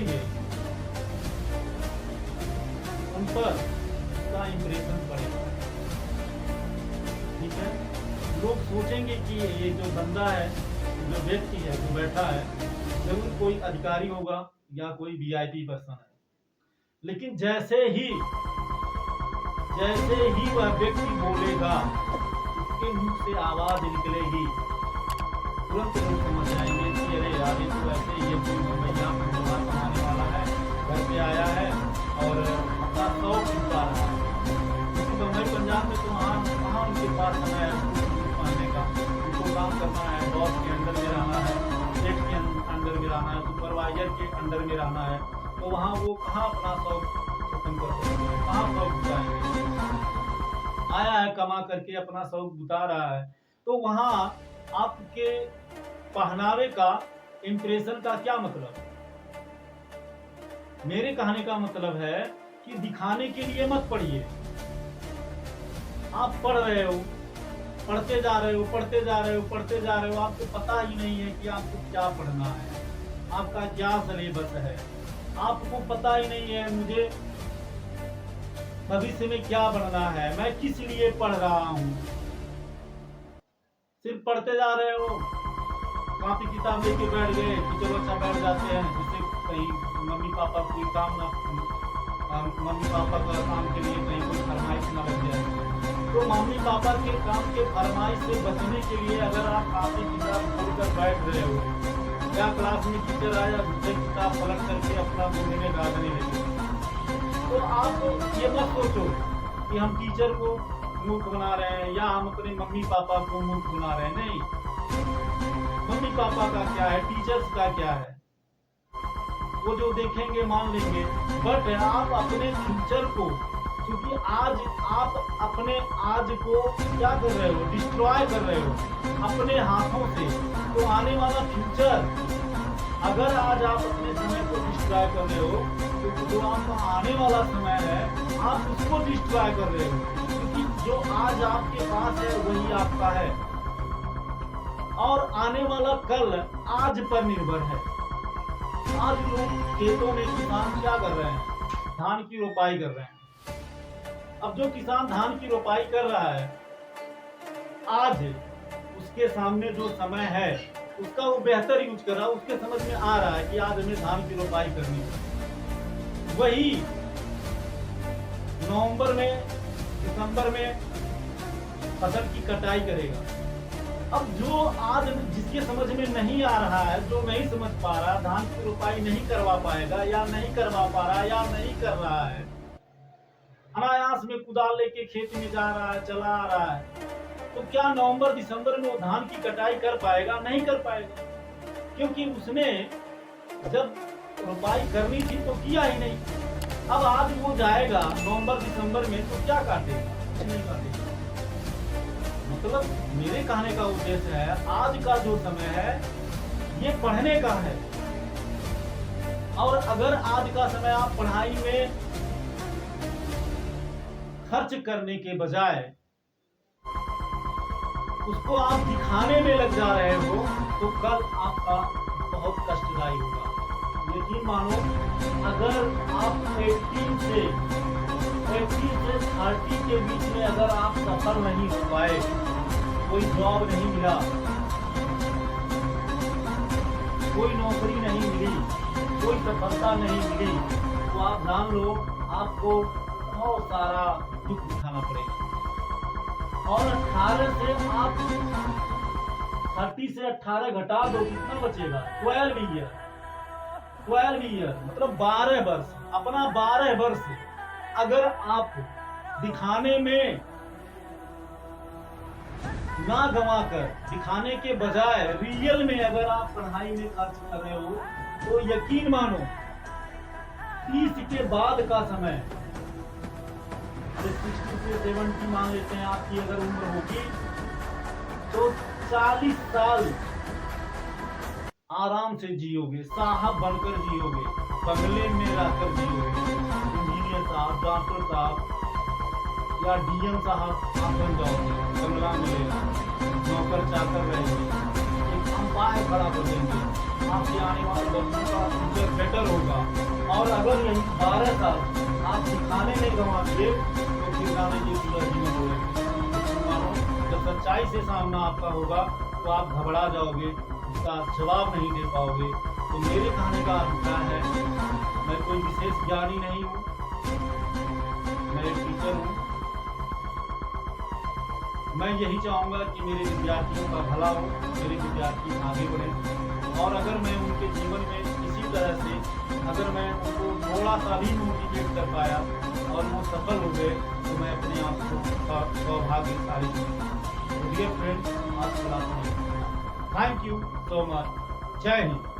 पढ़ेंगे उन पर उसका इम्प्रेशन पड़ेगा। ठीक है, लोग सोचेंगे कि ये जो बंदा है, जो व्यक्ति है, जो बैठा है, जरूर कोई अधिकारी होगा या कोई वीआईपी पर्सन है। लेकिन जैसे ही वह व्यक्ति बोलेगा, उसके मुंह से आवाज निकलेगी, तुरंत लोग समझ जाएंगे कि अरे यार, ये तो ऐसे ही है, कोई भैया कमाने वाला है, घर पे आया है और अपना शौक छुपा रहा है। क्योंकि बम्बई पंजाब में तो वहाँ उनके पास समय है पढ़ने का, उनको काम करना है, बॉस के अंडर में रहना है, सेठ के अंडर में रहना है, सुपरवाइजर के अंडर में रहना है, तो वहाँ वो कहाँ अपना शौक खत्म कर सकते हैं, कहाँ शौक बुताएंगे। आया है कमा करके अपना शौक बुता रहा है, तो वहाँ आपके पहनावे का, इंप्रेशन का क्या मतलब? मेरे कहने का मतलब है कि दिखाने के लिए मत पढ़िए। आप पढ़ रहे हो, पढ़ते जा रहे हो, आपको पता ही नहीं है कि आपको क्या पढ़ना है, आपका क्या सिलेबस है, आपको पता ही नहीं है मुझे भविष्य में क्या बनना है, मैं किस लिए पढ़ रहा हूँ। सिर्फ पढ़ते जा रहे हो, कॉपी किताब लेके बैठ गए कि चलो अच्छा बैठ जाते हैं, जिससे कहीं मम्मी पापा कोई काम ना, मम्मी पापा का काम के लिए कहीं कोई फरमाइश ना लग जाए। तो मम्मी पापा के काम के फरमाइश से बचने के लिए अगर आप कॉपी किताब खोलकर बैठ रहे हो, या क्लास में टीचर आया दूसरे किताब पलट करके अपना बोलने में गाने लगे, तो आप ये मत सोचो कि हम टीचर को मूर्ख बना रहे हैं या हम अपने मम्मी पापा को मूर्ख बना रहे हैं। नहीं, मम्मी पापा का क्या है, टीचर्स का क्या है, वो जो देखेंगे मान लेंगे, बट आप अपने फ्यूचर को, क्योंकि आज आप अपने आज को क्या कर रहे हो, डिस्ट्रॉय कर रहे हो अपने हाथों से, तो आने वाला फ्यूचर, अगर आज आप अपने समय को डिस्ट्रॉय कर रहे हो, तो जो आपका आने वाला समय है आप उसको डिस्ट्रॉय कर रहे हो, क्योंकि जो आज आपके पास है वही आपका है, और आने वाला कल आज पर निर्भर है। आज लोग खेतों में किसान क्या कर रहे हैं, धान की रोपाई कर रहे हैं। अब जो किसान धान की रोपाई कर रहा है, आज उसके सामने जो समय है उसका वो बेहतर यूज कर रहा है, उसके समझ में आ रहा है कि आज हमें धान की रोपाई करनी है। वही नवंबर में, दिसंबर में फसल की कटाई करेगा। अब जो आज जिसके समझ में नहीं आ रहा है, जो नहीं समझ पा रहा, धान की रोपाई नहीं करवा पाएगा, या नहीं करवा पा रहा, या नहीं कर रहा है, अनायास में कुदाल लेके खेत में जा रहा है, चला आ रहा है, तो क्या नवंबर दिसंबर में वो धान की कटाई कर पाएगा? नहीं कर पाएगा, क्योंकि उसने जब रोपाई करनी थी तो किया ही नहीं। अब आज वो जाएगा नवंबर दिसंबर में तो क्या काटेगा? नहीं काटेगा। मतलब मेरे कहने का उद्देश्य है, आज का जो समय है ये पढ़ने का है, और अगर आज का समय आप पढ़ाई में खर्च करने के बजाय उसको आप दिखाने में लग जा रहे हो, तो कल आपका बहुत कष्टदायी होगा। यकीन मानो, अगर आप 18 से 30 के बीच में अगर आप सफल नहीं हो पाए, कोई जॉब नहीं मिला, कोई नौकरी नहीं मिली, कोई सफलता नहीं मिली, तो आप जान लो आपको बहुत सारा दुख उठाना पड़ेगा। और 18 से आप 30 से 18 घटा दो, कितना बचेगा? 12 ईयर मतलब 12 वर्ष। अपना 12 वर्ष अगर आप दिखाने में ना गंवा कर, दिखाने के बजाय रियल में अगर आप पढ़ाई में खर्च कर रहे हो, तो यकीन मानो 30 के बाद का समय, 60 से 70 मान लेते हैं आपकी अगर उम्र होगी, तो 40 साल आराम से जियोगे, साहब बनकर जियोगे, बंगले में रहकर जियोगे। इंजीनियर साहब, डॉक्टर साहब या डीएम साहब आप बन जाओगे, बंगला मिलेगा, नौकर चाकर रहेंगे, एक अंपायर खड़ा कर देंगे, आपके आने वाले बच्चों का फ्यूचर बेटर होगा। और अगर यही 12 साल आप सिखाने में गंवा दिए तो फिर गाने जी सुंदर जी में बोलेंगे मानो जब सच्चाई से सामना आपका होगा तो आप घबरा जाओगे, इसका जवाब नहीं दे पाओगे। तो मेरे कहने का अभिप्राय है, मैं कोई विशेष ज्ञानी नहीं हूँ, मैं एक टीचर हूँ। मैं यही चाहूँगा कि मेरे विद्यार्थियों का भला हो, मेरे विद्यार्थी आगे बढ़ें। और अगर मैं उनके जीवन में किसी तरह से अगर मैं उनको थोड़ा सा भी मोटिवेट कर पाया और वो सफल हो गए तो मैं अपने आप को सौभाग्यशाली हूँ। डियर फ्रेंड्स, आज क्लास में थैंक यू सो मच। जय हिंद।